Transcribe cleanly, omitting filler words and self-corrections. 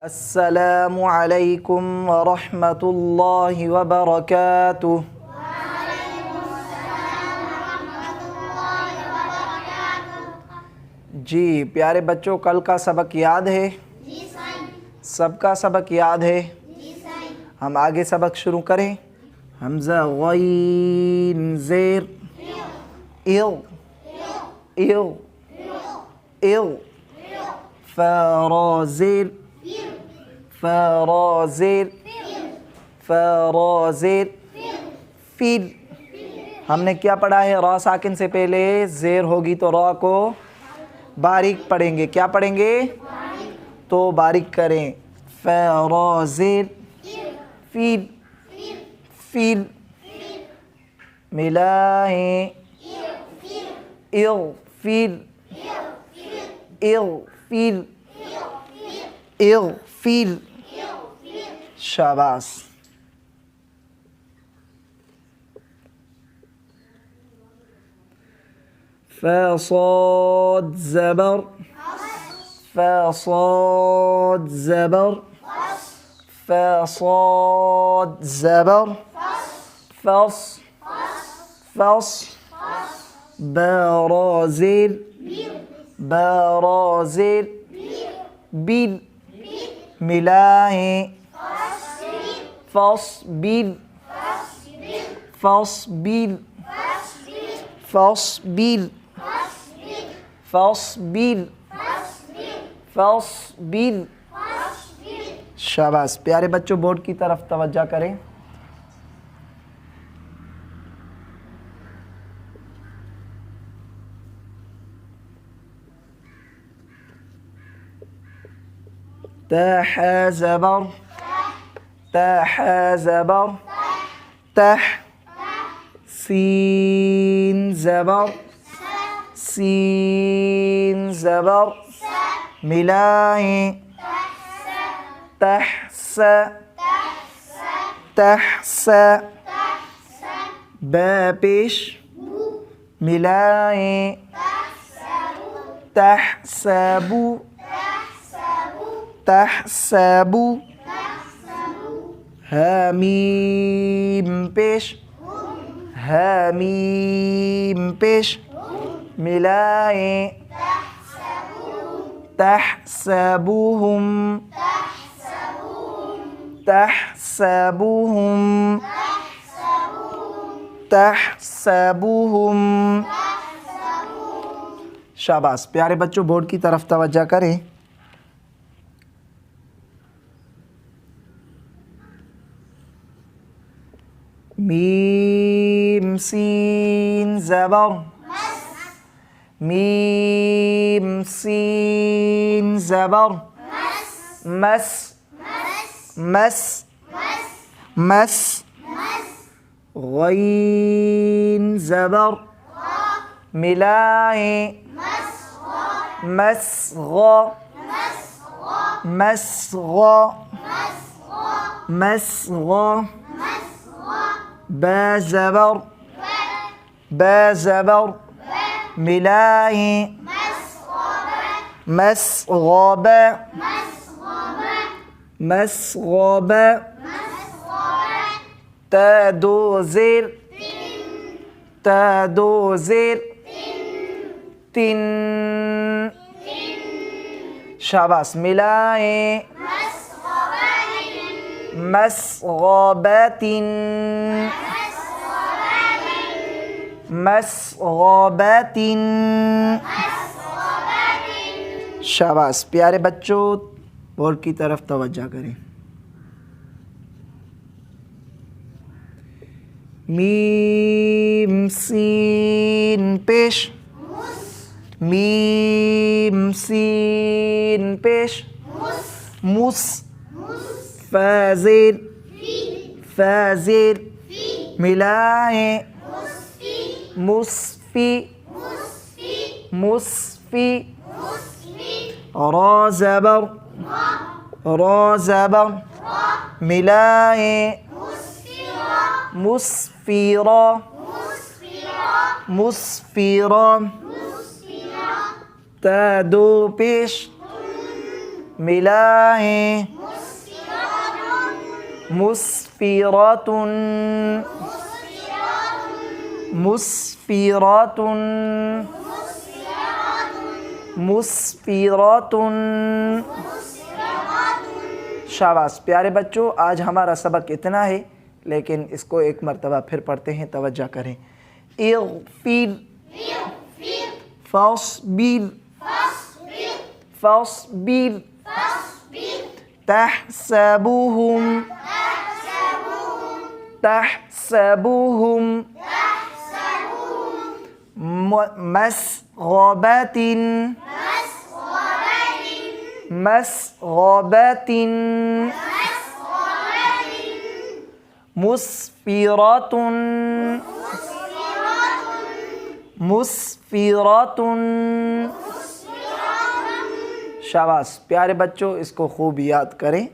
अस्सलामु अलैकुम वरहमतुल्लाहि वबरकातुह। जी प्यारे बच्चों, कल का सबक याद है? जी साईं। सबका सबक याद है? जी साईं। हम आगे सबक शुरू करें। हमज़ा गईन ज़ेर इल इल इल फ़राज़ेर फ़राज़ेर फ़राज़ेर फिर। हमने क्या पढ़ा है? रा साकिन से पहले ज़ेर होगी तो रा को बारीक पढ़ेंगे। क्या पढ़ेंगे? तो बारीक करें। फ़राज़ेर फिर फिर मिलाएं इल फिर इल फिर इल फिर। शाबाश। फ़ाصاد ज़बर फ़ाصاد ज़बर फ़ाصاد ज़बर फ़स फ़स बाराज़ेर बाराज़ेर बिल मिलाएं फ़स्बिर फ़स्बिर फ़स्बिर फ़स्बिर फ़स्बिर। शाबाश। प्यारे बच्चों, बोर्ड की तरफ तवज्जो करें। तह ज़बर तह ज़बर तह सीन ज़बर सीन ज़बर मिलाएं तहस तहस बा पेश मिलाएं तहसबु तहसबु हामीम पेश हामीम पेश मिलाएं तहसबुहुम तहसबुहुम तहसबुहुम। शाबाश। प्यारे बच्चों, बोर्ड की तरफ तवज्जो करें। मीम सीन ज़बर मीम सीन ज़बर मस मस मस गईन ज़बर मिलाएं मस्ग़ मस्ग़ मस्ग़ बा ज़बर बा ज़बर मिलाएं मस्ग़ब मस्ग़ब ता दो ज़ेर ता दो ज़ेर तिन। शाबाश। मिलाएं मस्ग़बतिन मस्ग़बतिन। शाबाश। प्यारे बच्चों, बोर्ड की तरफ तवज्जो करें। मीम सीन पेश मीम सीन पेश मुस फ़ाज़ेर फ़ाज़ेर मिलाएं मुस्फ़ी मुस्फ़ी रा ज़बर रा ज़बर मिलाएं मुस्फ़िरा मुस्फ़िरा ता दो पेश मिलाएं, मुस्फिरतुन, मुस्फिरतुन, मुस्फिरतुन। शाबाश प्यारे बच्चों, आज हमारा सबक इतना है, लेकिन इसको एक मर्तबा फिर पढ़ते हैं, तवज्जो करें। इग़फिर, फ़स्बिर, फ़स्बिर, तहसबुहुम, तहसबुहुम, मस्ग़बतिन, मस्ग़बतिन, मुस्फिरतुन, मुस्फिरतुन। शाबाश प्यारे बच्चों, इसको खूब याद करें।